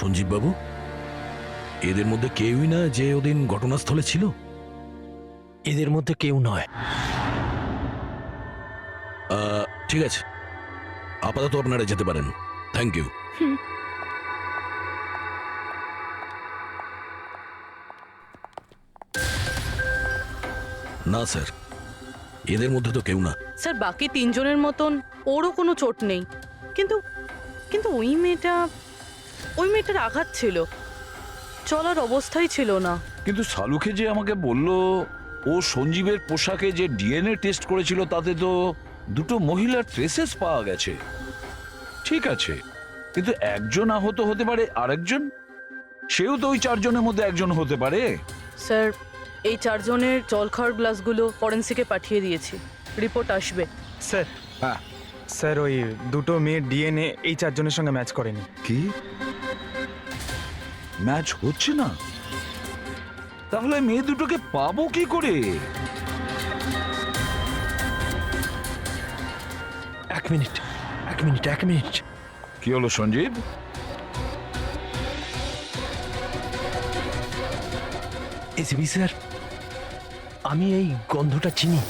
সঞ্জীব বাবু, এদের মধ্যে কেউই না যে ওদিন ঘটনাস্থলে ছিল? এদের মধ্যে কেউ নয়। ঠিক আছে, আপাতত আপনারা যেতে পারেন। Thank you. না স্যার, এদের মধ্যে তো কেউ না। স্যার, বাকি তিনজনের মতন ওরও কোনো চোট নেই, কিন্তু কিন্তু ওই মেয়েটার আঘাত ছিল, চলার অবস্থাই ছিল না। কিন্তু শালুকে যে আমাকে বলল ও সঞ্জীবের পোশাকে যে ডিএনএ টেস্ট করেছিল তাতে তো দুটো মহিলার ট্রেসেস পাওয়া গেছে। ঠিক আছে, কিন্তু একজন আহত হতে পারে, আরেকজন সেও তো ওই চারজনের মধ্যে একজন হতে পারে। স্যার, এই চারজনের জল খাওয়ার গ্লাসগুলো ফরেন্সিকে পাঠিয়ে দিয়েছি, রিপোর্ট আসবে। স্যার, হ্যাঁ, স্যার ওই দুটো মেয়ের ডিএনএ এই চারজনের সঙ্গে ম্যাচ করেনি। কি ম্যাচ হচ্ছে না? তাহলে মেয়ে দুটোকে পাবো কি করে? এক মিনিট। কি হলো সঞ্জীব? এসিপি স্যার, আমি এই গন্ধটা চিনি।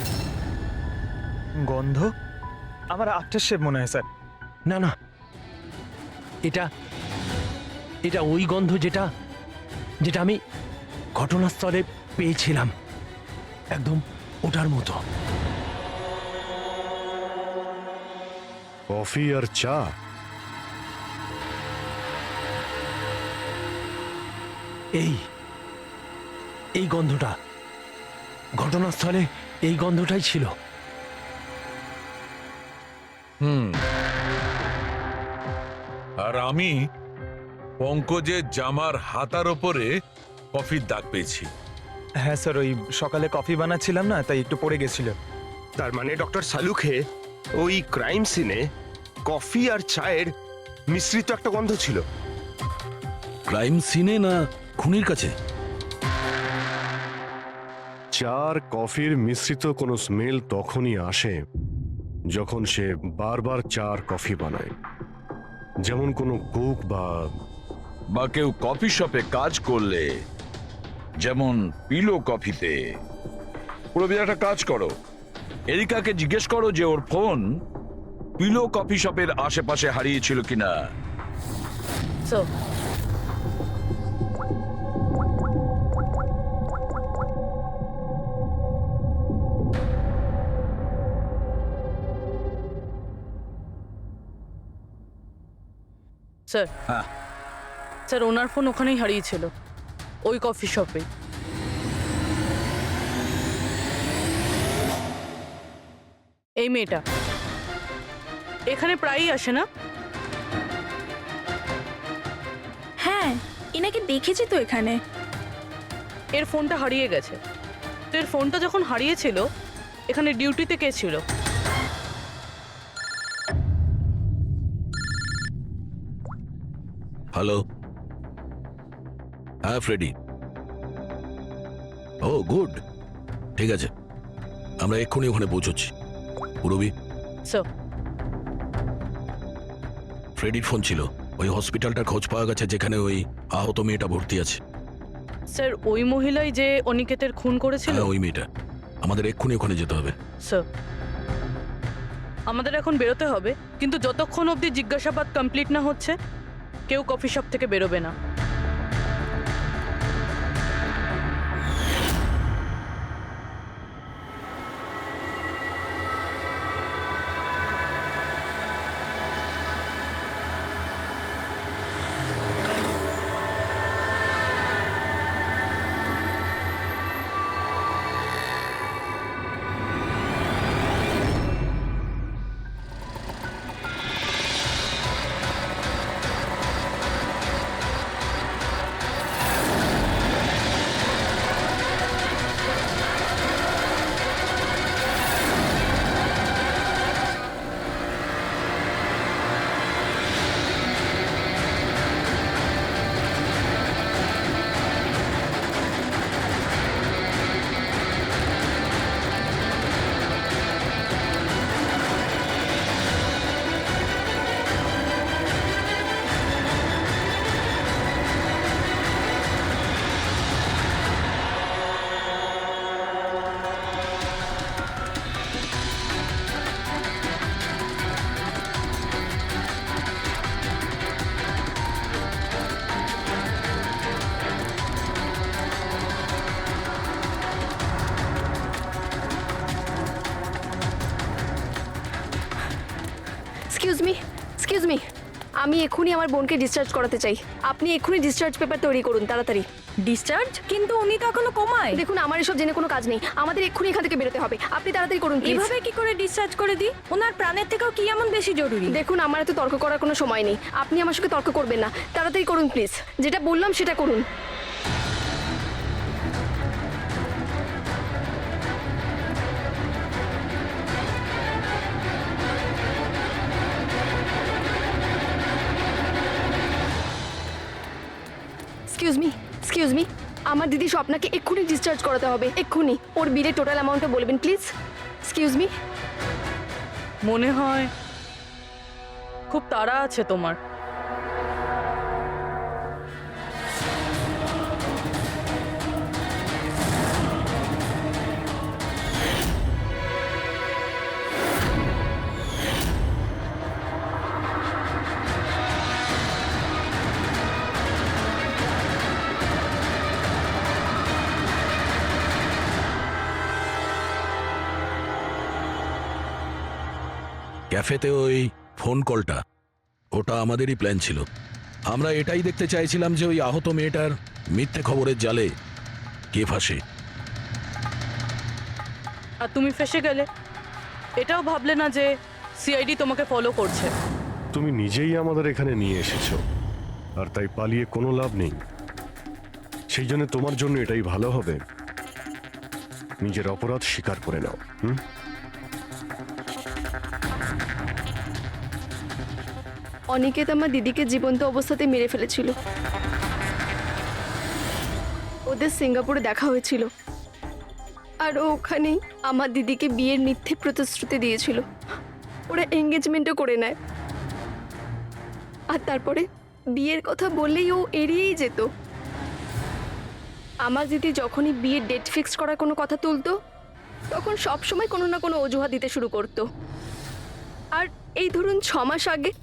গন্ধ? আমার আফটার শেভ মনে হয় স্যার। না না, এটা ওই গন্ধ যেটা আমি ঘটনাস্থলে পেয়েছিলাম, একদম ওটার মতো। কফি আর চা? এই গন্ধটা ঘটনাস্থলে, এই গন্ধটাই ছিল। আর আমি পঙ্কজের জামার হাতার ওপরে কফির দাগ পেয়েছি। হ্যাঁ স্যার, ওই সকালে কফি বানাচ্ছিলাম না, তাই একটু পড়ে গেছিল। তার মানে ডক্টর সালুখে ওই ক্রাইম সিনে কফি আর চায়ের মিশ্রিত একটা গন্ধ ছিল। ক্রাইম সিনে না খুনির কাছে? চা আর কফির মিশ্রিত কোনো স্মেল তখনই আসে যখন সে বারবার চা আর কফি বানায়, যেমন কোনো কুক বা কেউ কফি শপে কাজ করলে, যেমন পিলো কফিতে। পুরোপুরি একটা কাজ করো, এরিকাকে জিজ্ঞেস করো যে ওর ফোন পিলো কফি শপের আশেপাশে হারিয়েছিল কিনা। স্যার, স্যার, হ্যাঁ, স্যার ওনার ফোন ওখানেই হারিয়েছিল, ওই কফি শপে। এই মেয়েটা এখানে প্রায়ই আসে না? হ্যাঁ, এনাকে দেখেছি তো এখানে। এর ফোনটা হারিয়ে গেছে, তো এর ফোনটা যখন হারিয়েছিল এখানে ডিউটিতে কে ছিল? হ্যালো, হ্যাঁ ফ্রেডি। ও গুড, ঠিক আছে, আমরা এক্ষুনি ওখানে পৌঁছচ্ছি। পুরবি, স্যার, ফ্রেডির ফোন ছিল, ওই হসপিটালটার খোঁজ পাওয়া গেছে যেখানে ওই আহত মেয়েটা ভর্তি আছে। স্যার ওই মহিলাই যে অনিকেতের খুন করেছিল? হ্যাঁ, ওই মেয়েটা। আমাদের এক্ষুনি ওখানে যেতে হবে। স্যার, আমাদের এখন বেরোতে হবে, কিন্তু যতক্ষণ অবধি জিজ্ঞাসাবাদ কমপ্লিট না হচ্ছে কেউ কফি শপ থেকে বেরোবে না। এক্সকিউজ মি, আমি এক্ষুনি আমার বোনকে ডিসচার্জ করাতে চাই। আপনি এক্ষুনি ডিসচার্জ পেপার তৈরি করুন তাড়াতাড়ি। ডিসচার্জ? কিন্তু উনি তো এখনো কোমায়। দেখুন, আমার এসব জেনে কোনো কাজ নেই, আমাদের এক্ষুনি এখান থেকে বেরোতে হবে। আপনি তাড়াতাড়ি করুন প্লিজ। এভাবে কি করে ডিসচার্জ করে দিই? ওনার প্রাণের থেকেও কি এমন বেশি জরুরি? দেখুন, আমার এত তর্ক করার কোনো সময় নেই, আপনি আমার সঙ্গে তর্ক করবেন না। তাড়াতাড়ি করুন প্লিজ, যেটা বললাম সেটা করুন। এক্সকিউজ মি, আমার দিদি স্বপ্নাকে এক্ষুনি ডিসচার্জ করাতে হবে, এক্ষুনি। ওর বিলের টোটাল অ্যামাউন্টটা বলবেন প্লিজ। Excuse me. মনে হয় খুব তাড়া আছে তোমার। ক্যাফেতে ওই ফোন কলটা, ওটা আমাদেরই প্ল্যান ছিল। আমরা এটাই দেখতে চাইছিলাম যে ওই আহত মেয়েটার মিথ্যে খবরের জালে কে ফাঁসে। আর তুমি ফেসে গেলে। এটাও ভাবলে না যে সিআইডি তোমাকে ফলো করছে। তুমি নিজেই আমাদের এখানে নিয়ে এসেছো, আর তাই পালিয়ে কোনো লাভ নেই। সেই জন্য তোমার জন্য এটাই ভালো হবে, নিজের অপরাধ স্বীকার করে নাও। অনিকেত আমার দিদিকে জীবন্ত অবস্থাতে মেরে ফেলেছিল। ওদের সিঙ্গাপুরে দেখা হয়েছিল, আর ওখানেই আমার দিদিকে বিয়ের মিথ্যে প্রতিশ্রুতি দিয়েছিল। ওরা এঙ্গেজমেন্টও করে নেয়, আর তারপরে বিয়ের কথা বললেই ও এড়িয়েই যেত। আমার দিদি যখনই বিয়ের ডেট ফিক্স করার কোনো কথা তুলতো, তখন সবসময় কোনো না কোনো অজুহাত দিতে শুরু করতো। আর এই ধরুন 6 মাস আগে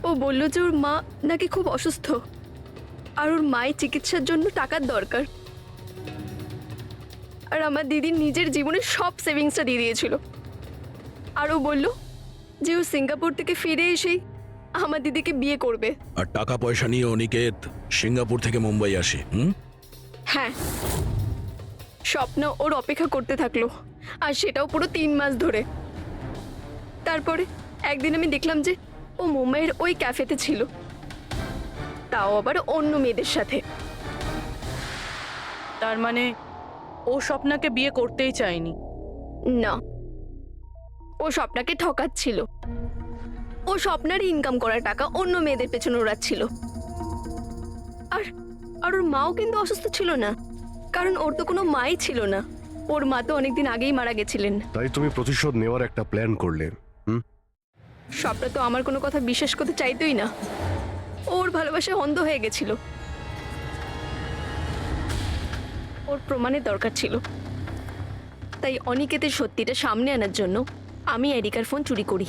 ও বলল যে ওর মা নাকি খুব অসুস্থ, আর ওর মায়ের চিকিৎসার জন্য টাকার দরকার। আর আমার দিদি নিজের জীবনের সব সেভিংসটা দিয়ে দিয়েছিল। আর ও বলল যে ও সিঙ্গাপুর থেকে ফিরে এসেই আমার দিদিকে বিয়ে করবে। আর টাকা পয়সা নিয়ে অনিকেত সিঙ্গাপুর থেকে মুম্বাই আসে। হ্যাঁ, স্বপ্ন ওর অপেক্ষা করতে থাকলো, আর সেটাও পুরো 3 মাস ধরে। তারপরে একদিন আমি দেখলাম যে ও মুম্বাইয়ের ওই ক্যাফেতে ছিল, তাও আবার অন্য মেয়েদের সাথে। তার মানে ও স্বপ্নাকে বিয়ে করতেই চায়নি। না, ও স্বপ্নাকে ঠকাচ্ছিল। ও স্বপ্নার ইনকাম করা টাকা অন্য মেয়েদের পেছনে ওড়াচ্ছিল। আর আর ওর মাও কিন্তু অসুস্থ ছিল না, কারণ ওর তো কোনো মাই ছিল না। ওর মা তো অনেকদিন আগেই মারা গেছিলেন। তাই তুমি প্রতিশোধ নেওয়ার একটা প্ল্যান করলে। স্বপ্না তো আমার কোনো কথা বিশ্বাস করতে চাইতোই না। ওর ভালোবাসায় অন্ধ হয়ে গেছিল। ওর প্রমাণের দরকার ছিল, তাই অনিকেতের সত্যিটা সামনে আনার জন্য আমি এরিকার ফোন চুরি করি,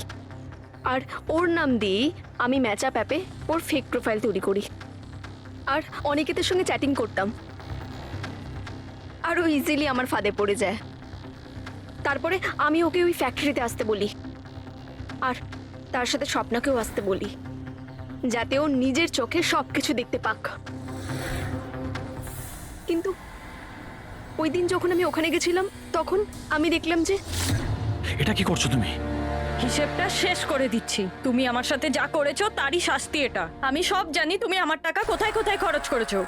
আর ওর নাম দিয়েই আমি ম্যাচআপ অ্যাপে ওর ফেক প্রোফাইল তৈরি করি, আর অনিকেতের সঙ্গে চ্যাটিং করতাম। আর ও ইজিলি আমার ফাঁদে পড়ে যায়। তারপরে আমি ওকে ওই ফ্যাক্টরিতে আসতে বলি, আর তার সাথে স্বপ্নাকেও আসতে বলি, যাতে ও নিজের চোখে সবকিছু দেখতে পাক। কিন্তু ওই দিন যখন আমি ওখানে গেছিলাম, তখন আমি দেখলাম যে এটা কি করছো তুমি? হিসেবটা শেষ করে দিচ্ছি। তুমি আমার সাথে যা করেছো তারই শাস্তি এটা। আমি সব জানি তুমি আমার টাকা কোথায় কোথায় খরচ করেছো,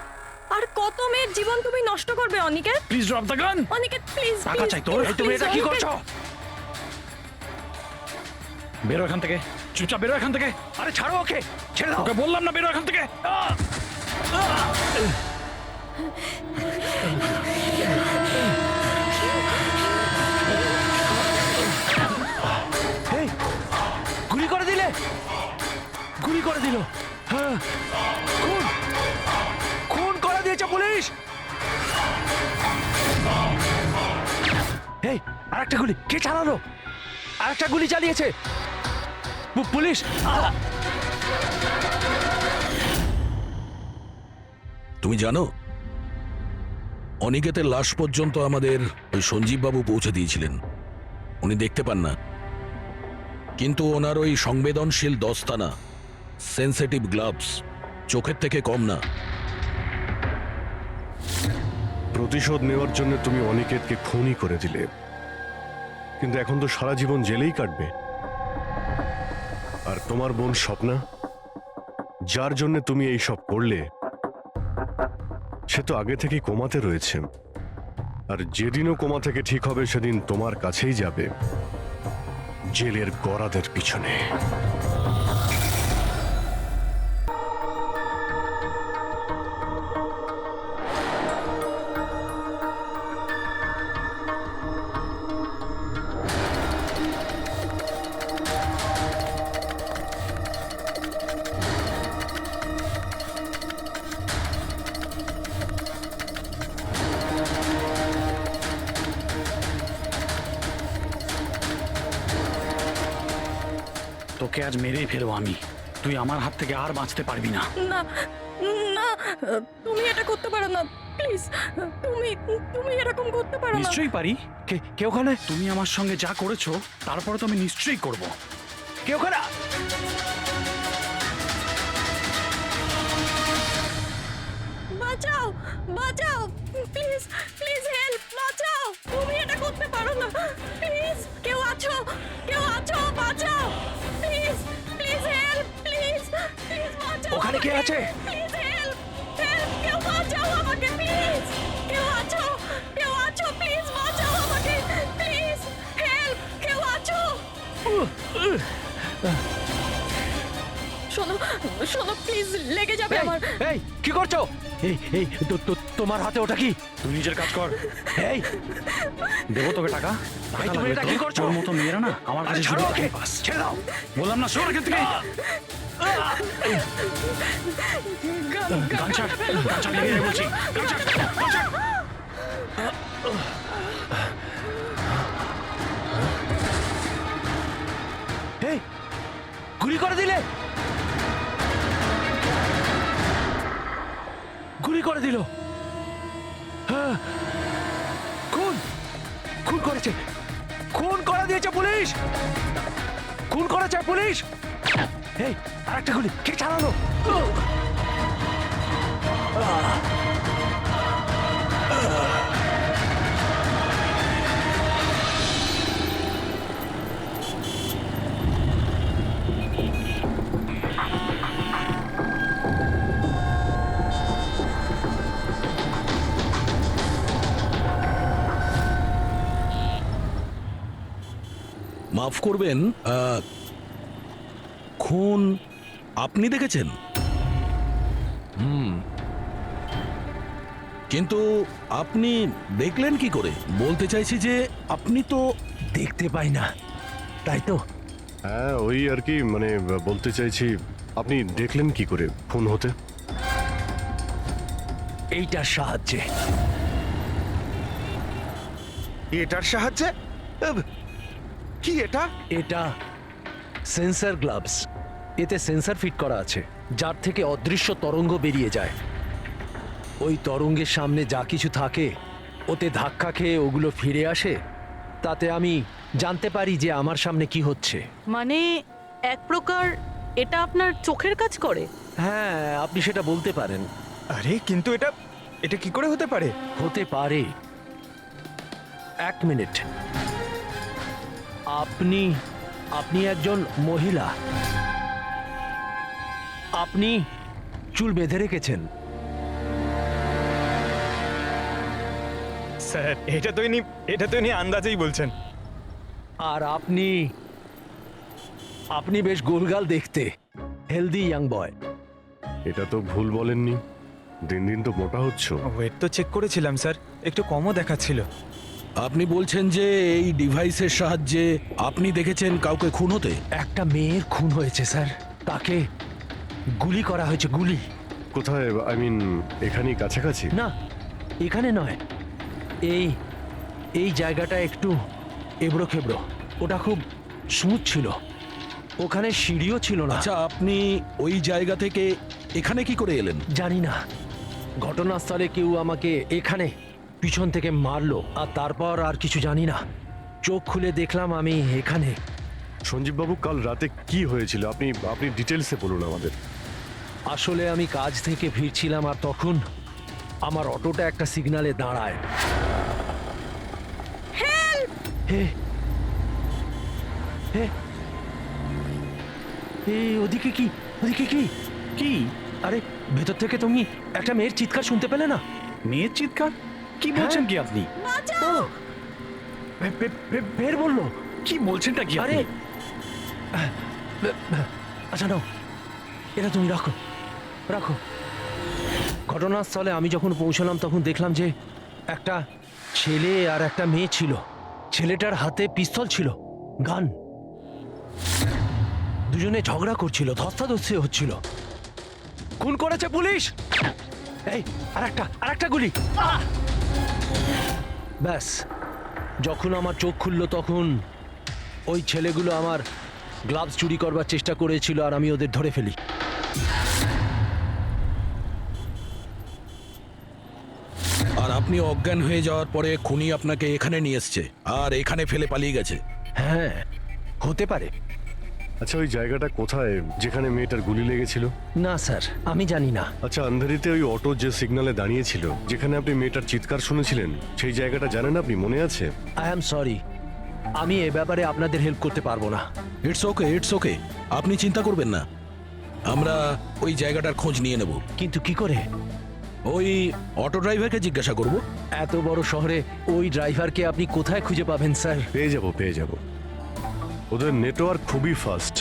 আর কত মেয়ের জীবন তুমি নষ্ট করবে। Aniket please drop the gun. Aniket please, টাকা চাই তোর? তুমি এটা কি করছো? বেরো এখান থেকে, চুপচাপ বেরো এখান থেকে। আরে ছাড়ো ওকে, ছেড়ে দাও। ওকে বললাম না বেরো এখান থেকে। এই, গুলি করে দিলে, গুলি করে দিল। হ্যাঁ, খুন খুন করে দিয়েছে পুলিশ। এই, আরেকটা গুলি কে চালালো? আরেকটা গুলি চালিয়েছে পুলিশ। তুমি জানো, অনিকেতের লাশ পর্যন্ত আমাদের ওই সঞ্জীব বাবু পৌঁছে দিয়েছিলেন। উনি দেখতে পান না, কিন্তু ওনার ওই সংবেদনশীল দস্তানা, সেন্সিটিভ গ্লাভস চোখের থেকে কম না। প্রতিশোধ নেওয়ার জন্য তুমি অনিকেতকে খুনই করে দিলে, কিন্তু এখন তো সারা জীবন জেলেই কাটবে। আর তোমার বোন স্বপ্না, যার জন্য তুমি এই সব করলে, সে তো আগে থেকেই কোমাতে রয়েছে। আর যেদিনও কোমা থেকে ঠিক হবে সেদিন তোমার কাছেই যাবে, জেলের গরাদের পিছনে। তোকে আজ মেরেই ফেলবো আমি। তুই আমার হাত থেকে আর বাঁচতে পারবি না। না না, তুমি এটা করতে পারো না, প্লিজ। তুমি তুমি এরকম করতে পারো না। নিশ্চয়ই পারি। কে ওখানে? তুমি আমার সঙ্গে যা করেছো তারপরে তো আমি নিশ্চয়ই করব। কে ওখানে? বাঁচাও, বাঁচাও, প্লিজ, প্লিজ হেল্প, বাঁচাও। তুমি এটা করতে পারো না, প্লিজ। কেউ আছো? কেউ আছো? বাঁচাও, please, please help, please, please বাঁচাও। ওখানে কে আছে? প্লিজ হেল্প, হেল্প, কেউ বাঁচাও আমাকে, প্লিজ। কেউ আছো? কেউ আছো? প্লিজ বাঁচাও আমাকে, প্লিজ, হেল্প, কেউ আছো? শোনো, শোনো, প্লিজ, লেগে যাবে আমার। এই কি করছো? এই তোমার হাতে ওটা কি? তুই নিজের কাজ কর। এই দেবো তোকে টাকা। ভাই তুমি এটা কি করছো? তোর মতো মেয়েরা না আমার কাছে ছেড়ে দাও, ছেড়ে দাও বললাম না, সর এখান থেকে। গামছা নিয়ে নে বলছি, গামছা। এই গুলি করে দিলে, গুলি করে দিল। হ্যাঁ, খুন করেছে, খুন করে দিয়েছে পুলিশ, খুন করেছে পুলিশ। এই আরেকটা গুলি কে চালালো? মাফ করবেন, খুন আপনি দেখেছেন? কিন্তু আপনি দেখলেন কি করে? বলতে চাইছি যে আপনি তো দেখতে পাই না, তাই তো? হ্যাঁ, ওই আর কি, মানে বলতে চাইছি আপনি দেখলেন কি করে খুন হতে? এইটার সাহায্যে। এটার সাহায্যে? কি এটা? এটা সেন্সর গ্লাভস। এতে সেন্সর ফিট করা আছে, যার থেকে অদৃশ্য তরঙ্গ বেরিয়ে যায়। ওই তরঙ্গের সামনে যা কিছু থাকে ওতে ধাক্কা খেয়ে ওগুলো ফিরে আসে। তাতে আমি জানতে পারি যে আমার সামনে কি হচ্ছে। মানে এক প্রকার এটা আপনার চোখের কাজ করে? হ্যাঁ, আপনি সেটা বলতে পারেন। আরে কিন্তু এটা কি করে হতে পারে? হতে পারে। এক মিনিট, আপনি একজন মহিলা, আপনি চুল বেঁধে রেখেছেন। স্যার এটা তো ইনি আন্দাজেই বলছেন। আর আপনি বেশ গোলগাল দেখতে, হেলদি ইয়াং বয়। এটা তো ভুল বলেননি, দিন দিন তো মোটা হচ্ছ। ওয়েট তো চেক করেছিলাম স্যার, একটু কমও দেখাচ্ছিল। আপনি বলছেন যে এই ডিভাইসের সাহায্যে আপনি দেখেছেন কাউকে খুন হতে? একটা মেয়ের খুন হয়েছে স্যার, তাকে গুলি করা হয়েছে, গুলি। কোথায়? আই মিন এখানেই কাছাকাছি? না, এখানে নয়, এই জায়গাটা একটু এবড়ো খেবড়ো। ওটা খুব স্মুথ ছিল, ওখানে সিঁড়িও ছিল না। আচ্ছা, আপনি ওই জায়গা থেকে এখানে কি করে এলেন? জানি না, ঘটনাস্থলে কেউ আমাকে এখানে পিছন থেকে মারলো, আর তারপর আর কিছু জানি না। চোখ খুলে দেখলাম আমি এখানে, সঞ্জীব বাবু, কাল রাতে কি হয়েছিল আপনি আপনি ডিটেলসে বলুন আমাদের। আসলে আমি কাজ থেকে ফিরছিলাম আর তখন আমার অটোটা একটা সিগন্যালে দাঁড়ায়। হে হে এই ওদিকে কি, ওদিকে কি কি? আরে ভেতর থেকে তুমি একটা মেয়ের চিৎকার শুনতে পেলে না? মেয়ের চিৎকার? কি বলছেন কি আপনি? ও ফের বললো। কি বলছেনটা কি আরে আচ্ছা নাও, এটা তুমি রাখো রাখো। ঘটনাস্থলে আমি যখন পৌঁছলাম তখন দেখলাম যে একটা ছেলে আর একটা মেয়ে ছিল। ছেলেটার হাতে পিস্তল ছিল, গান। দুজনে ঝগড়া করছিল, ধস্তাধস্তি হচ্ছিল। খুন করেছে পুলিশ। এই আরেকটা গুলি। ব্যাস, যখন আমার চোখ খুললো তখন ওই ছেলেগুলো আমার গ্লাভস চুরি করবার চেষ্টা করেছিল আর আমি ওদের ধরে ফেলি। আর আপনি অজ্ঞান হয়ে যাওয়ার পরে খুনি আপনাকে এখানে নিয়ে এসছে আর এখানে ফেলে পালিয়ে গেছে। হ্যাঁ, হতে পারে। আচ্ছা, ওই জায়গাটা কোথায় যেখানে মেয়েটার গুলি লেগেছিল? না স্যার, আমি জানি না। আচ্ছা, আন্ধারিতে ওই অটো যে সিগন্যালে দাঁড়িয়েছিল, যেখানে আপনি মেয়েটার চিৎকার শুনেছিলেন, সেই জায়গাটা জানেন আপনি? মনে আছে? আই অ্যাম সরি, আমি এ ব্যাপারে আপনাদের হেল্প করতে পারবো না। ইটস ওকে, ইটস ওকে, আপনি চিন্তা করবেন না, আমরা ওই জায়গাটার খোঁজ নিয়ে নেব। কিন্তু কি করে? ওই অটো ড্রাইভারকে জিজ্ঞাসা করব। এত বড় শহরে ওই ড্রাইভারকে আপনি কোথায় খুঁজে পাবেন স্যার? পেয়ে যাব। ওদের নেটওয়ার্ক খুবই ফাস্ট,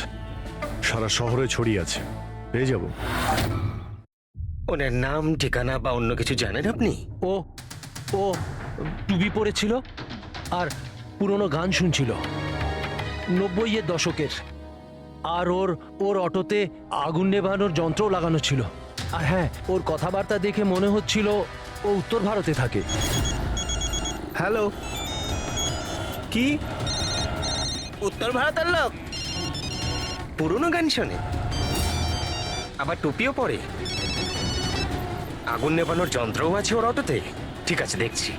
সারা শহরে ছড়িয়ে আছে, পেয়ে যাব। ওনার নাম, ঠিকানা বা অন্য কিছু জানেন আপনি? ও ও টুপি পরেছিল আর পুরনো গান শুনছিল 90-এর দশকের। আর ওর অটোতে আগুন নেভানোর যন্ত্রও লাগানো ছিল। আর হ্যাঁ, ওর কথাবার্তা দেখে মনে হচ্ছিল ও উত্তর ভারতে থাকে। হ্যালো, কি উত্তর ভারতের লোক? পুরনো গান শোনে, আবার টুপিও পরে, আগুন নেভানোর যন্ত্রও আছে ওর অটোতে। ঠিক আছে, দেখছি।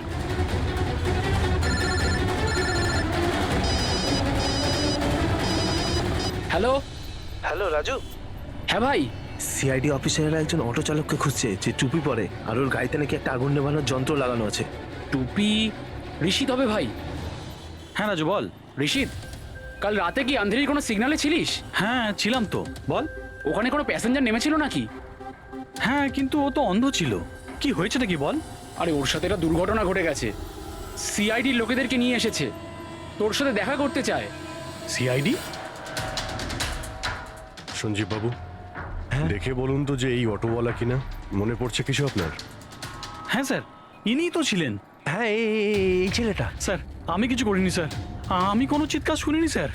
হ্যালো হ্যালো রাজু, হ্যাঁ ভাই, সিআইডি অফিসারেরা একজন অটো চালককে খুঁজছে যে টুপি পরে আর ওর গাড়িতে নাকি একটা আগুন নেভানোর যন্ত্র লাগানো আছে। টুপি ঋষিদ হবে ভাই। হ্যাঁ রাজু, বল। ঋষিদ, কাল রাতে কি আন্ধেরির কোনো সিগন্যালে ছিলিস? হ্যাঁ ছিলাম তো, বল। ওখানে কোনো প্যাসেঞ্জার নেমেছিল নাকি? হ্যাঁ, কিন্তু ও তো অন্ধ ছিল। কি হয়েছে নাকি বল। আরে ওর সাথে একটা দুর্ঘটনা ঘটে গেছে। সিআইডির লোকেদেরকে নিয়ে এসেছে, তোর সাথে দেখা করতে চায়। সিআইডি? সঞ্জীব বাবু, দেখে বলুন তো যে এই অটোওয়ালা কিনা। মনে পড়ছে কিছু আপনার? হ্যাঁ স্যার, ইনিই তো ছিলেন। হ্যাঁ, এই ছেলেটা। স্যার, আমি কিছু করিনি স্যার, আমি কোনো চিৎকার শুনিনি স্যার।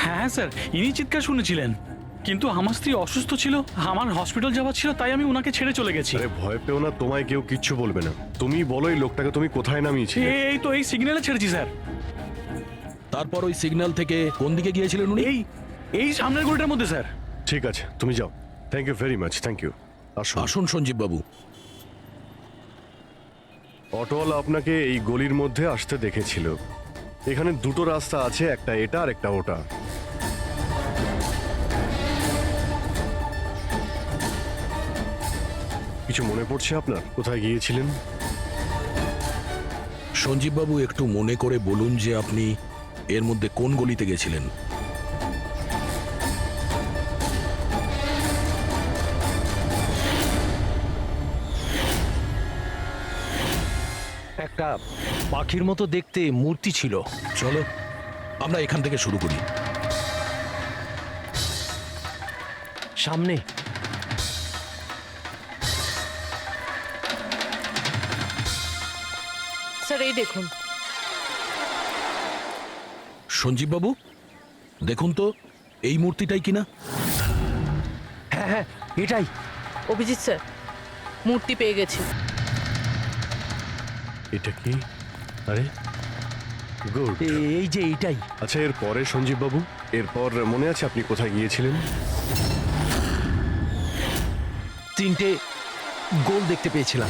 হ্যাঁ স্যার, ইনি চিৎকার শুনেছিলেন, কিন্তু আমার স্ত্রী অসুস্থ ছিল, আমার হসপিটাল যাওয়ার ছিল, তাই আমি ওনাকে ছেড়ে চলে গেছি। আরে ভয় পেও না, তোমায় কেউ কিচ্ছু বলবে না। তুমি বলো এই লোকটাকে তুমি কোথায় নামিয়েছিলে? এই তো এই সিগন্যালে ছেড়েছি স্যার। তারপর ওই সিগন্যাল থেকে কোন দিকে গিয়েছিলেন উনি? এই সামনের গলিটার মধ্যে স্যার। ঠিক আছে, তুমি যাও। Thank you very much, thank you. আসুন। আসুন সঞ্জীব বাবু। অটোওয়ালা আপনাকে এই গলির মধ্যে আসতে দেখেছিল। এখানে দুটো রাস্তা আছে, একটা এটা আর একটা ওটা। কিছু মনে পড়ছে আপনার কোথায় গিয়েছিলেন? সঞ্জীব বাবু, একটু মনে করে বলুন যে আপনি এর মধ্যে কোন গলিতে গেছিলেন? একটা পাখির মতো দেখতে মূর্তি ছিল। চলো আমরা এখান থেকে শুরু করি। সামনে স্যার, এই দেখুন। সঞ্জীব বাবু, দেখুন তো এই মূর্তিটাই কিনা। হ্যাঁ হ্যাঁ, এটাই। অভিজিৎ স্যার, মূর্তি পেয়ে গেছি। এটা কি? আরে গুড। এই যে এইটাই। আচ্ছা, এর পরে সঞ্জীব বাবু, এরপর মনে আছে আপনি কোথায় গিয়েছিলেন? 3টে গোল দেখতে পেয়েছিলাম।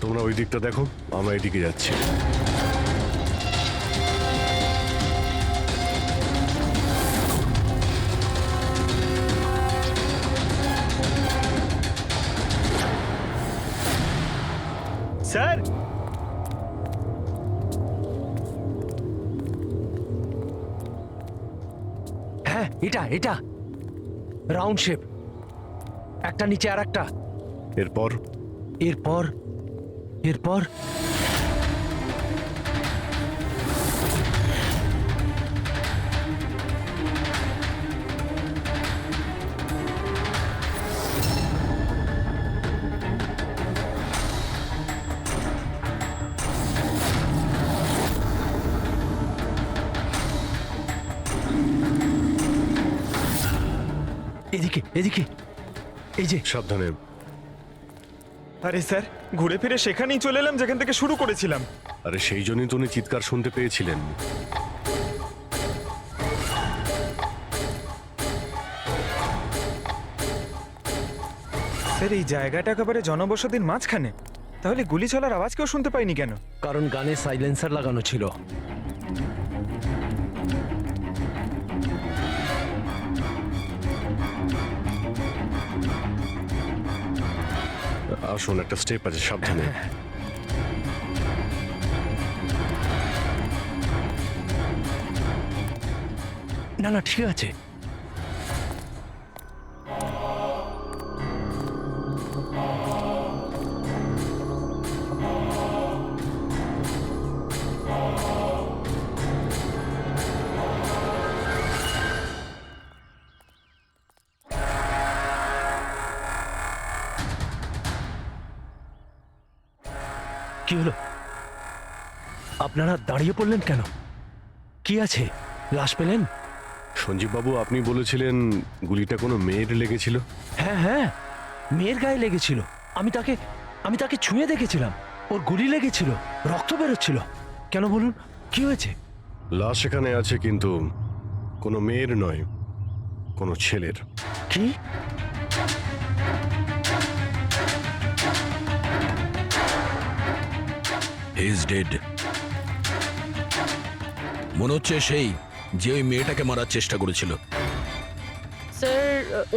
তোমরা ওই দিকটা দেখো, আমরা এদিকে যাচ্ছি। স্যার হ্যাঁ, এটা এটা রাউন্ড শেপ, একটা নিচে আর একটা। এরপর এরপর এরপর এদিকে এদিকে, এই যে। সাবধানে। আরে স্যার, ঘুরে ফিরে সেখানেই চলে এলাম যেখান থেকে শুরু করেছিলাম। আরে সেই জন্যই তো উনি চিৎকার শুনতে পেয়েছিলেন। স্যার, এই জায়গাটা একেবারে জনবসতির মাঝখানে, তাহলে গুলি চলার আওয়াজ কেউ শুনতে পাইনি কেন? কারণ গানে সাইলেন্সার লাগানো ছিল। আসুন, একটা স্টেপ আছে, সাবধানে। না না, ঠিক আছে। কি হলো? আপনারা দাঁড়িয়ে পড়লেন কেন? কি আছে? লাশ পেলেন? সঞ্জীব বাবু, আপনি বলেছিলেন গুলিটা কোনো মেয়ের লেগেছিল। হ্যাঁ হ্যাঁ, মেয়ের গায়ে লেগেছিল। আমি তাকে ছুঁয়ে দেখেছিলাম, ওর গুলি লেগেছিল, রক্ত বেরোচ্ছিল। কেন বলুন, কি হয়েছে? লাশ এখানে আছে, কিন্তু কোনো মেয়ের নয়, কোনো ছেলের। কি? Is dead. মনে হচ্ছে সেই যে ওই মেয়েটাকে মারার চেষ্টা করেছিল। স্যার,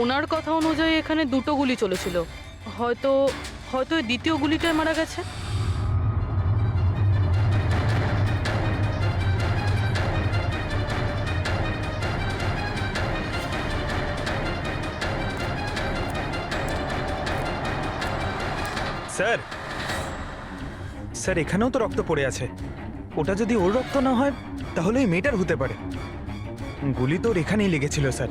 ওনার কথা অনুযায়ী এখানে দুটো গুলি চলেছিল। হয়তো হয়তো এই দ্বিতীয় গুলিটায় মারা গেছে। স্যার, স্যার, এখানেও তো রক্ত পড়ে আছে। ওটা যদি ওর রক্ত না হয় তাহলে ওই মেয়েটার হতে পারে। গুলি তো ওর এখানেই লেগেছিল স্যার।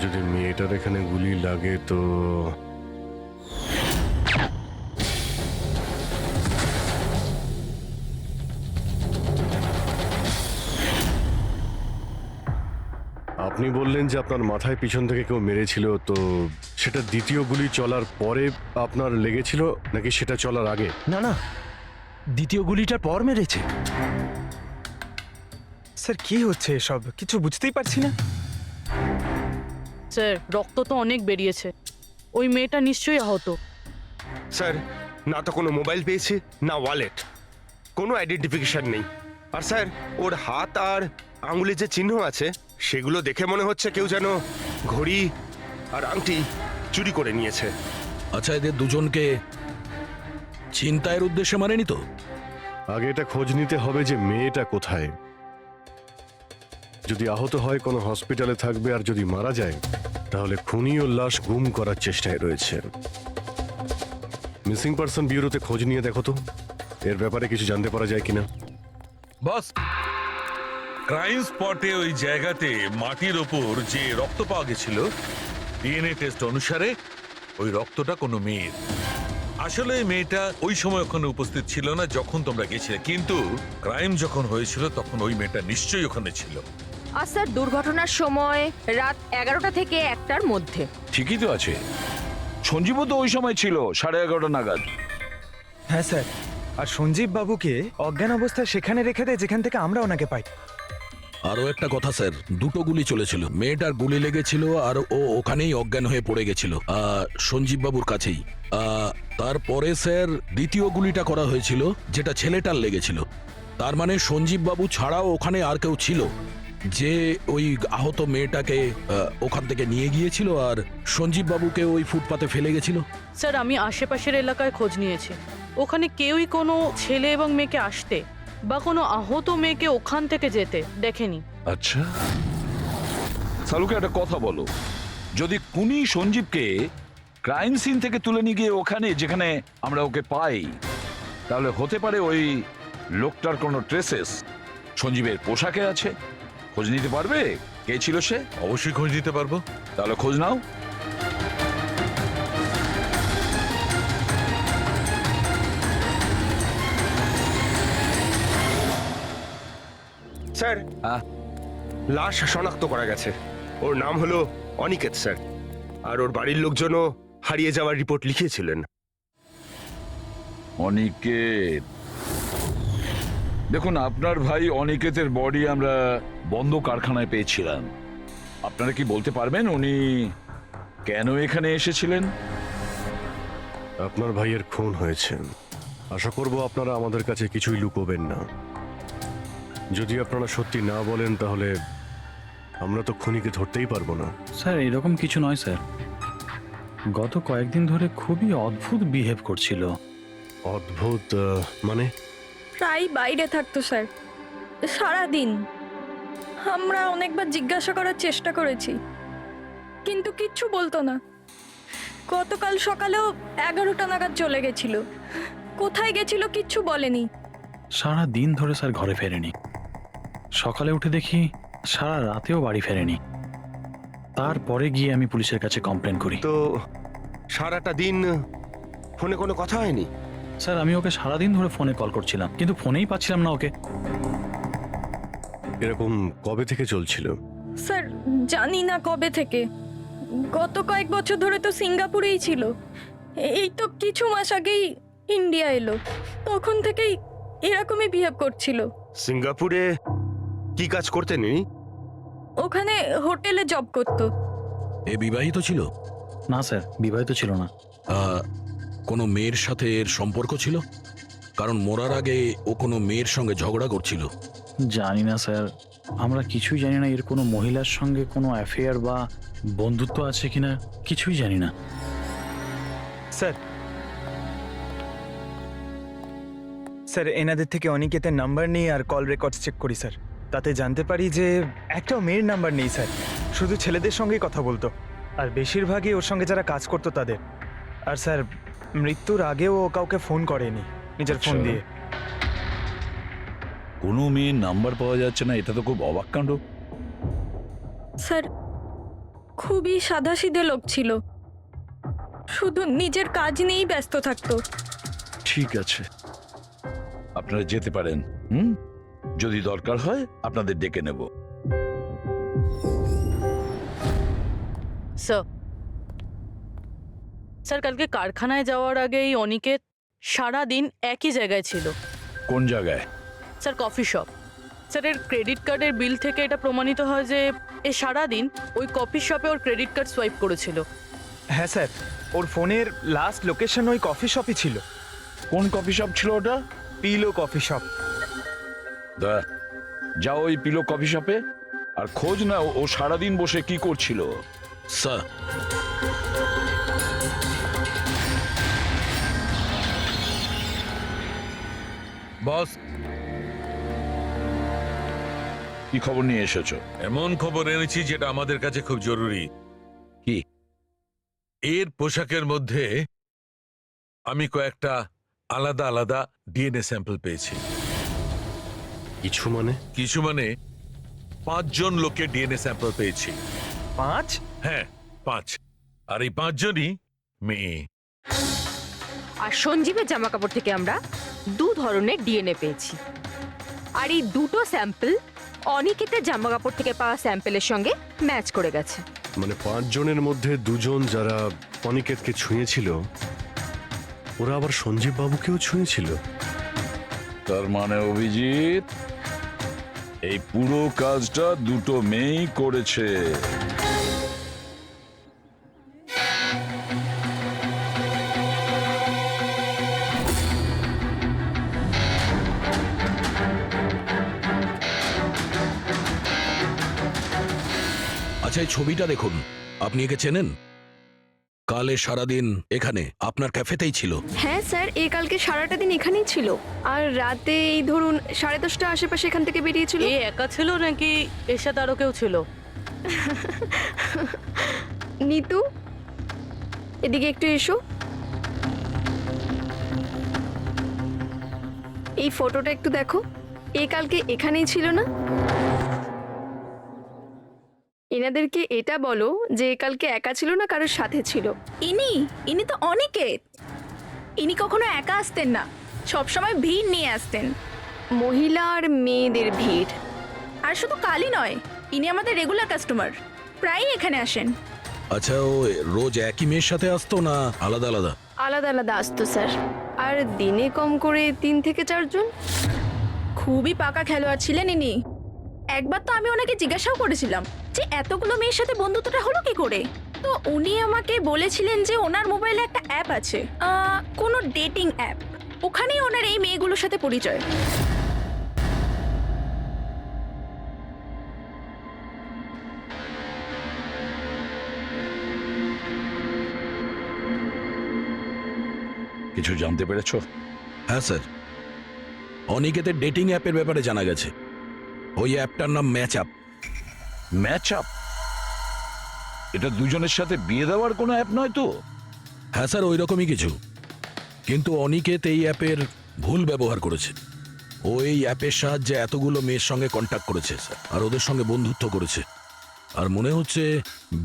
যদি মেয়েটার এখানে গুলি লাগে তো আপনি বললেন যে আপনার মাথায় পিছন থেকে কেউ মেরেছিল, তো সেটা দ্বিতীয় গুলি চলার পরে আপনার লেগেছিল নাকি সেটা চলার আগে? না না, দ্বিতীয় গুলিটার পর মেরেছে। স্যার, কি হচ্ছে এসব? কিছু বুঝতেই পারছি না। স্যার, রক্ত তো অনেক বেরিয়েছে। ওই মেয়েটা নিশ্চয়ই আহত। স্যার, না তো কোনো মোবাইল পেয়েছি, না ওয়ালেট, কোনো আইডেন্টিফিকেশন নেই। আর স্যার, ওর হাত আর আঙুলে যে চিহ্ন আছে সেগুলো দেখে মনে হচ্ছে কেউ যেন ঘড়ি আর আংটি চুরি করে নিয়েছে। আচ্ছা, এদের দুজনকে ছিনতাইয়ের উদ্দেশ্যে মারেনি তো? আগে এটা খোঁজ নিতে হবে যে মেয়েটা কোথায়। যদি আহত হয় কোনো হসপিটালে থাকবে, আর যদি মারা যায় তাহলে খুনি ও লাশ গুম করার চেষ্টায় রয়েছে। মিসিং পার্সন ব্যুরোতে খোঁজ নিয়ে দেখো তো এর ব্যাপারে কিছু জানতে পারা যায় কিনা। বস, ক্রাইম স্পটে ওই জায়গাতে মাটির ওপর যে রক্ত পাওয়া গেছিল, ডিএনএ টেস্ট অনুসারে ওই রক্তটা কোনো মেয়ের। আসলে এই মেয়েটা ওই সময় ওখানে উপস্থিত ছিল না যখন তোমরা গেছিলে, কিন্তু ক্রাইম যখন হয়েছিল তখন ওই মেয়েটা নিশ্চয়ই ওখানে ছিল। আর স্যার, দুর্ঘটনার সময় রাত 11টা থেকে 1টার মধ্যে। ঠিকই তো আছে, সঞ্জীবও তো ওই সময় ছিল 11:30 নাগাদ। হ্যাঁ স্যার, আর সঞ্জীব বাবুকে অজ্ঞান অবস্থায় সেখানে রেখে দেয় যেখান থেকে আমরা ওনাকে পাই। আরো একটা কথা স্যার, দুটো গুলি চলেছিল। মেয়েটার গুলি লেগেছিল আর ও ওখানেই অজ্ঞান হয়ে পড়ে গেছিল, সঞ্জীব বাবুর কাছেই। তারপরে স্যার দ্বিতীয় গুলিটা করা হয়েছিল, যেটা ছেলেটার লেগেছিল। তার মানে সঞ্জীব বাবু ছাড়াও ওখানে আর কেউ ছিল। যে ওই আহত মেয়েটাকে ওখান থেকে নিয়ে গিয়েছিল আর সঞ্জীব বাবুকে ওই ফুটপাতে ফেলে গেছিল? স্যার আমি আশেপাশের এলাকায় খোঁজ নিয়েছি, ওখানে কেউই কোনো ছেলে এবং মেয়েকে আসতে বা কোনো আহত মেয়েকে ওখান থেকে যেতে দেখেনি। আচ্ছা, সালুকে একটা কথা বলো, যদি কুনি সঞ্জীবকে ক্রাইম সিন থেকে তুলে নিয়ে গিয়ে ওখানে যেখানে আমরা ওকে পাই, তাহলে হতে পারে ওই লোকটার কোনো ট্রেসেস সঞ্জীবের পোশাকে আছে। খোঁজ নিতে পারবে কে ছিল সে? অবশ্যই খোঁজ দিতে পারবো। তাহলে খোঁজ নাও। স্যার, হ্যাঁ? লাশ শনাক্ত করা গেছে। ওর নাম হলো অনিকেত স্যার, আর ওর বাড়ির লোকজনও হারিয়ে যাওয়ার রিপোর্ট লিখিয়েছিলেন। অনিকেত, দেখুন আপনার ভাই অনিকেতের বডি আমরা বন্ধ কারখানায় পেয়েছিলাম। আপনারা কি বলতে পারবেন উনি কেন এখানে এসেছিলেন? আপনার ভাইয়ের খুন হয়েছে, আশা করব আপনারা আমাদের কাছে কিছুই লুকোবেন না। যদি আপনারা সত্যি না বলেন তাহলে আমরা তো খুনিকে ধরতেই পারবো না। স্যার এরকম কিছু নয় স্যার, গত কয়েকদিন ধরে খুবই অদ্ভুত বিহেভ করছিল। অদ্ভুত মানে? প্রায় বাইরে থাকতো স্যার, সারাদিন। আমরা অনেকবার জিজ্ঞাসা করার চেষ্টা করেছি, কিন্তু কিচ্ছু বলতো না। গতকাল সকালেও 11টা নাগাদ চলে গেছিল, কোথায় গেছিল কিচ্ছু বলেনি। সারা দিন ধরে স্যার ঘরে ফেরেনি, সকালে উঠে দেখি সারা রাতেও বাড়ি ফেরেনি। তারপরে গিয়ে আমি পুলিশের কাছে কমপ্লেন করি। তো সারাটা দিন ফোনে কোনো কথা হয়নি? স্যার আমি ওকে সারাদিন ধরে ফোনে কল করছিলাম, কিন্তু ফোনেই পাচ্ছিলাম না ওকে। এরকম কবে থেকে চলছিল? স্যার জানি না কবে থেকে, গত কয়েক বছর ধরে তো সিঙ্গাপুরেই ছিল। এই তো কিছু মাস আগেই ইন্ডিয়া এলো, তখন থেকেই এরকমই বিহেভ করছিল। সিঙ্গাপুরে কি কাজ করতেন ইনি? ওখানে হোটেলে জব করতো। এ বিবাহিত ছিল? না স্যার, বিবাহিত ছিল না। কোনো মেয়ের সাথে এর সম্পর্ক ছিল? কারণ মরার আগে ও কোনো মেয়ের সঙ্গে ঝগড়া করছিল। জানি না স্যার, আমরা কিছুই জানি না এর কোনো মহিলার সঙ্গে কোনো অ্যাফেয়ার বা বন্ধুত্ব আছে কিনা, কিছুই জানি না। স্যার, স্যার এনাদের থেকে অনিকেতের নাম্বার নিয়ে আর কল রেকর্ডস চেক করি স্যার। তাতে জানতে পারি যে একটাও মেয়ের নাম্বার নেই স্যার, শুধু ছেলেদের সঙ্গেই কথা বলতো, আর বেশিরভাগই ওর সঙ্গে যারা কাজ করতো তাদের। আর স্যার মৃত্যুর আগেও ও কাউকে ফোন করেনি নিজের ফোন আচ্ছা। দিয়ে। কোনো মেয়ের নাম্বার পাওয়া যাচ্ছে না, এটা তো খুব অবাক কাণ্ড। স্যার খুবই সাদাসিধে লোক ছিল, শুধু নিজের কাজ নিয়েই ব্যস্ত থাকতো। ঠিক আছে, আপনারা যেতে পারেন। যদি দরকার হয় আপনাদের ডেকে নেব। স্যার, স্যার কালকে কারখানায় যাওয়ার আগে এই অনিকেত সারাদিন একই জায়গায় ছিল। কোন জায়গায়? Sir coffee shop. স্যার এর ক্রেডিট কার্ডের বিল থেকে এটা প্রমাণিত হয় যে এ সারাদিন ওই কফি শপে ওর ক্রেডিট কার্ড সোয়াইপ করেছিল। হ্যাঁ স্যার, ওর ফোনের লাস্ট লোকেশন ওই কফি শপই ছিল। কোন কফি শপ ছিল ওটা? Pillow coffee shop. যাও ওই পিলো কফি শপে আর খোঁজ নাও ও সারাদিন বসে কি করছিল। স্যার, বস, কি খবর নিয়ে এসেছো? এমন খবর এনেছি যেটা আমাদের কাছে খুব জরুরি। কি? এর পোশাকের মধ্যে আমি কয়েকটা আলাদা আলাদা ডিএনএ স্যাম্পল পেয়েছি। কিছু মানে? কিছু মানে 5 জন লোকের ডিএনএ স্যাম্পল পেয়েছি। 5? হ্যাঁ 5, আর এই 5 জনই মেয়ে। আর সঞ্জীবের জামা কাপড় থেকে আমরা 2 ধরনের ডিএনএ পেয়েছি, আর এই দুটো স্যাম্পল অনিকেতের জামা কাপড় থেকে পাওয়া স্যাম্পলের সঙ্গে ম্যাচ করে গেছে। মানে 5 জনের মধ্যে 2 জন যারা অনিকেতকে ছুঁয়েছিল, ওরা আবার সঞ্জীব বাবুকেও ছুঁয়েছিল। তার মানে অভিজিৎ, এই পুরো কাজটা দুটো মেয়েই করেছে। আচ্ছা এই ছবিটা দেখুন, আপনি একে চেনেন? কালে সারাদিন এখানে আপনার ক্যাফেতেই ছিল। হ্যাঁ স্যার, এ কালকে সারাটা দিন এখানেই ছিল, আর রাতে এই ধরুন 10:30 আশেপাশে এখান থেকে বেরিয়েছিল। এ একা ছিল নাকি এর সাথে আরো কেউ ছিল? নিতু, এদিকে একটু এসো। এই ফটোটা একটু দেখো, এ কালকে এখানেই ছিল না? এনাদেরকে এটা বলো যে এ কালকে একা ছিল না, কারোর সাথে ছিল। ইনি তো অনিকেত। ইনি কখনো একা আসতেন না, সবসময় ভিড় নিয়ে আসতেন। মহিলা আর মেয়েদের ভিড়। আর শুধু কালই নয়, ইনি আমাদের রেগুলার কাস্টমার, প্রায়ই এখানে আসেন। আচ্ছা ও রোজ একই মেয়ের সাথে আসতো না আলাদা আলাদা? আলাদা আলাদা আসতো স্যার, আর দিনে কম করে 3 থেকে 4 জন। খুবই পাকা খেলোয়াড় ছিলেন ইনি। একবার তো আমি ওনাকে জিজ্ঞাসাও করেছিলাম যে এতগুলো মেয়ের সাথে বন্ধুত্বটা হলো কি করে। তো উনি আমাকে বলেছিলেন যে ওনার মোবাইলে একটা অ্যাপ আছে, কোনো ডেটিং অ্যাপ, ওখানেই ওনার এই মেয়েগুলোর সাথে পরিচয়। কিছু জানতে পেরেছো? হ্যাঁ স্যার, অনিকেতের ডেটিং অ্যাপের ব্যাপারে জানা গেছে। ওই অ্যাপটার নাম ম্যাচ আপ। Match up? এটা দুজনের সাথে বিয়ে দেওয়ার কোনো অ্যাপ নয় তো? হ্যাঁ স্যার, ওই রকমই কিছু। কিন্তু অনিকেত এই অ্যাপের ভুল ব্যবহার করেছে। ও এই অ্যাপের সাহায্যে এতগুলো মেয়ের সঙ্গে কন্ট্যাক্ট করেছে স্যার, আর ওদের সঙ্গে বন্ধুত্ব করেছে। আর মনে হচ্ছে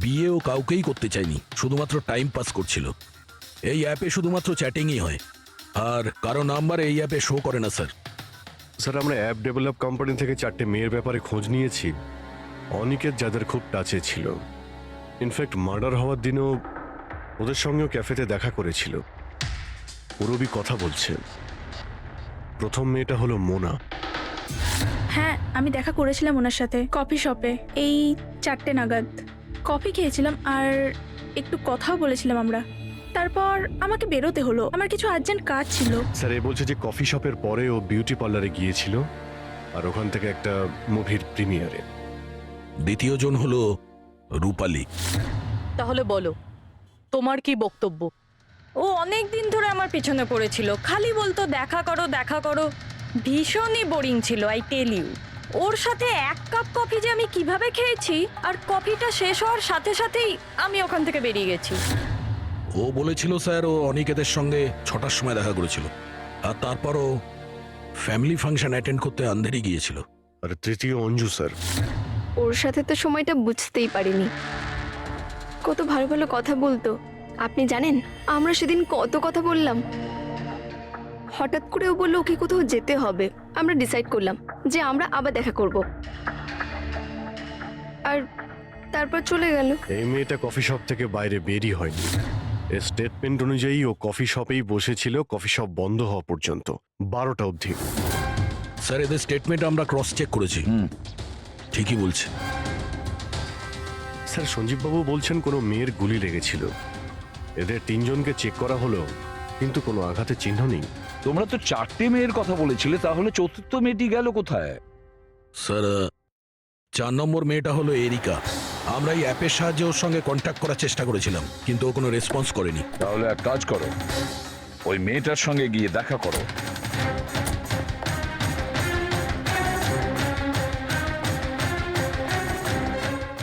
বিয়েও কাউকেই করতে চায়নি, শুধুমাত্র টাইম পাস করছিল। এই অ্যাপে শুধুমাত্র চ্যাটিংই হয়, আর কারো নাম্বার এই অ্যাপে শো করে না স্যার। স্যার আমরা অ্যাপ ডেভেলপ কোম্পানি থেকে 4টে মেয়ের ব্যাপারে খোঁজ নিয়েছি, অনিকেত যাদের খুব টাচে ছিল। ইনফ্যাক্ট মার্ডার হওয়ার দিনও ওদের সঙ্গেও ক্যাফেতে দেখা করেছিল। পুরবি কথা বলছে। প্রথম মেয়েটা হলো মোনা। হ্যাঁ, আমি দেখা করেছিলাম ওনার সাথে কফি শপে এই 4টে নাগাদ। কফি খেয়েছিলাম আর একটু কথাও বলেছিলাম আমরা। তারপর আমাকে বেরোতে হলো, আমার কিছু আর্জেন্ট কাজ ছিল। স্যার এ বলছে যে কফি শপের পরে ও বিউটি পার্লারে গিয়েছিল, আর ওখান থেকে একটা মুভির প্রিমিয়ারে। দ্বিতীয় জন হলো রূপালী। তাহলে বলো, তোমার কি বক্তব্য? ও অনেক দিন ধরে আমার পিছনে পড়েছিল, খালি বলতো দেখা করো দেখা করো। ভীষণই বোরিং ছিল, আই টেল ইউ। ওর সাথে 1 কাপ কফি যে আমি কিভাবে খেয়েছি, আর কফিটা শেষ হওয়ার সাথে সাথেই আমি ওখান থেকে বেরিয়ে গেছি। ও বলেছিল স্যার ও অনিকেতের সঙ্গে 6টার সময় দেখা করেছিল, আর তারপরও ফ্যামিলি ফাংশন অ্যাটেন্ড করতে আন্ধেরি গিয়েছিল। আর তৃতীয় অঞ্জু স্যার। ওর সাথে তো সময়টা বুঝতেই পারিনি। কত ভালো ভালো কথা বলতো, আপনি জানেন আমরা সেদিন কত কথা বললাম। হঠাৎ করে ও বললো ওকে কোথাও যেতে হবে। আমরা ডিসাইড করলাম যে আমরা আবার দেখা করব, আর তারপর চলে গেল। এই মেয়েটা কফি শপ থেকে বাইরে বেরিয়ে হয়নি। এর স্টেটমেন্ট অনুযায়ী ও কফি শপেই বসেছিল কফি শপ বন্ধ হওয়া পর্যন্ত, 12টা অবধি। স্যার এদের স্টেটমেন্ট আমরা ক্রস চেক করেছি, ঠিকই বলছে। স্যার সঞ্জীববাবু বলছেন কোনো মেয়ের গুলি লেগেছিল। এদের 3 জনকে চেক করা হলো, কিন্তু কোনো আঘাতের চিহ্ন নেই। তোমরা তো 4টে মেয়ের কথা বলেছিলে, তাহলে চতুর্থ মেয়েটি গেল কোথায়? স্যার 4 নম্বর মেয়েটা হলো এরিকা। আমরা এই অ্যাপের সাহায্যে ওর সঙ্গে কন্ট্যাক্ট করার চেষ্টা করেছিলাম, কিন্তু ও কোনো রেসপন্স করেনি। তাহলে এক কাজ করো, ওই মেয়েটার সঙ্গে গিয়ে দেখা করো।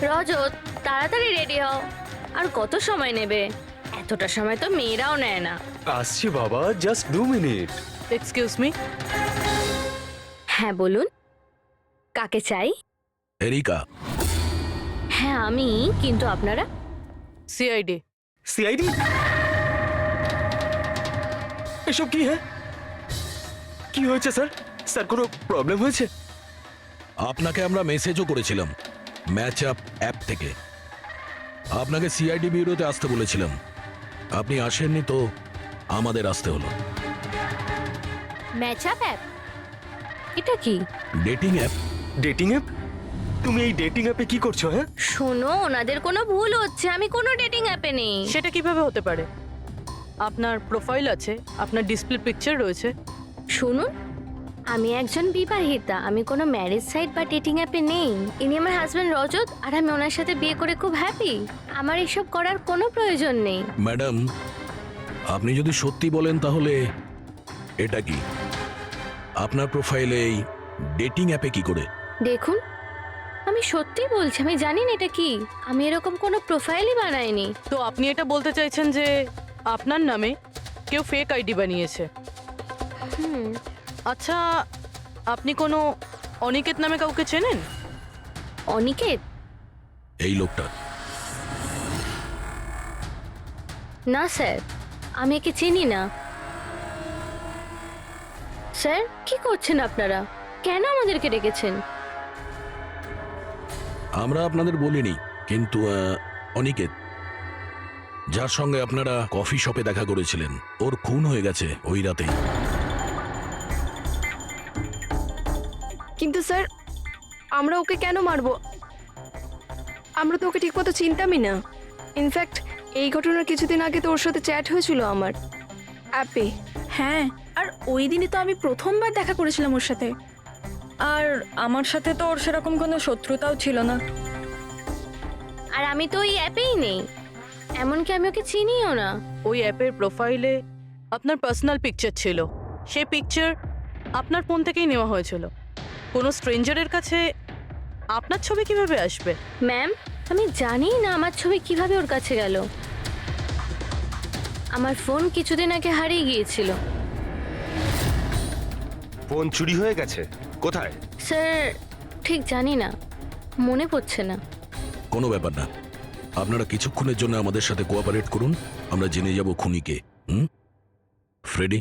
রজত, তাড়াতাড়ি রেডি হও। আর কত সময় নেবে? এতটা সময় তো মেয়েরাও নেয় না। আসছি বাবা, জাস্ট 2 মিনিট। Excuse me. হ্যাঁ বলুন, কাকে চাই? এরিকা। হ্যাঁ আমি, কিন্তু আপনারা? সিআইডি। সিআইডি? এসব কি? হ্যাঁ কি হয়েছে স্যার? স্যার কোনো প্রবলেম হয়েছে? আপনাকে আমরা মেসেজও করেছিলাম ম্যাচ আপ অ্যাপ থেকে। আপনাকে সিআইডি ব্যুরোতে আসতে বলেছিলাম, আপনি আসেননি, তো আমাদের আসতে হলো। Match up app? এটা কি? Dating app. Dating app? তুমি এই ডেটিং অ্যাপে কি করছো? হ্যাঁ শোনো, ওনাদের কোনো ভুল হচ্ছে, আমি কোনো ডেটিং অ্যাপে নেই। সেটা কিভাবে হতে পারে? আপনার প্রোফাইল আছে, আপনার ডিসপ্লে পিকচার রয়েছে। শুনুন, আমি একজন বিবাহিতা, আমি কোনো ম্যারেজ সাইট বা ডেটিং অ্যাপে নেই। ইনি আমার হাজব্যান্ড রজত, আর আমি ওনার সাথে বিয়ে করে খুব হ্যাপি। আমার এসব করার কোনো প্রয়োজন নেই। ম্যাডাম, আপনি যদি সত্যি বলেন তাহলে এটা কি আপনার প্রোফাইলে এই ডেটিং অ্যাপে কি করে? দেখুন, আমি সত্যি বলছি, আমি জানি না এটা কি। আমি এরকম কোনো প্রোফাইলই বানাইনি। তো আপনি এটা বলতে চাইছেন যে আপনার নামে কেউ ফেক আইডি বানিয়েছে? হুম, আচ্ছা, আপনি কোনো অনিকেত নামে কাউকে চেনেন? অনিকেত? এই লোকটা। না স্যার, আমি একে চিনি না। স্যার, কি করছেন আপনারা? কেন আমাদেরকে ডেকেছেন? আমরা আপনাদের বলিনি, কিন্তু অনিকেত, যার সঙ্গে আপনারা কফি শপে দেখা করেছিলেন, ওর খুন হয়ে গেছে ওই রাতেই। কিন্তু স্যার, আমরা ওকে কেন মারবো? আমরা তো ওকে ঠিকমতো চিনতামই না। ইনফ্যাক্ট এই ঘটনার কিছুদিন আগে তো ওর সাথে চ্যাট হয়েছিল আমার অ্যাপে। হ্যাঁ, আর ওই দিনই তো আমি প্রথমবার দেখা করেছিলাম ওর সাথে। আর আমার সাথে তো ওর সেরকম কোনো শত্রুতাও ছিল না। আর আমি তো ওই অ্যাপেই নেই, এমনকি আমি ওকে চিনিও না। ওই অ্যাপের প্রোফাইলে আপনার পার্সোনাল পিকচার ছিল। সেই পিকচার আপনার ফোন থেকেই নেওয়া হয়েছিল। কোনো স্ট্রেঞ্জারের কাছে আপনার ছবি কিভাবে আসবে? ম্যাম, আমি জানি না আমার ছবি কিভাবে ওর কাছে গেল। আমার ফোন কিছুদিন আগে হারিয়ে গিয়েছিল। ফোন চুরি হয়ে গেছে? কোথায়? স্যার, ঠিক জানি না, মনে পড়ছে না। কোনো ব্যাপার না, আপনারা কিছুক্ষণের জন্য আমাদের সাথে কোঅপারেট করুন, আমরা জেনে যাব খুনিকে। ফ্রেডি,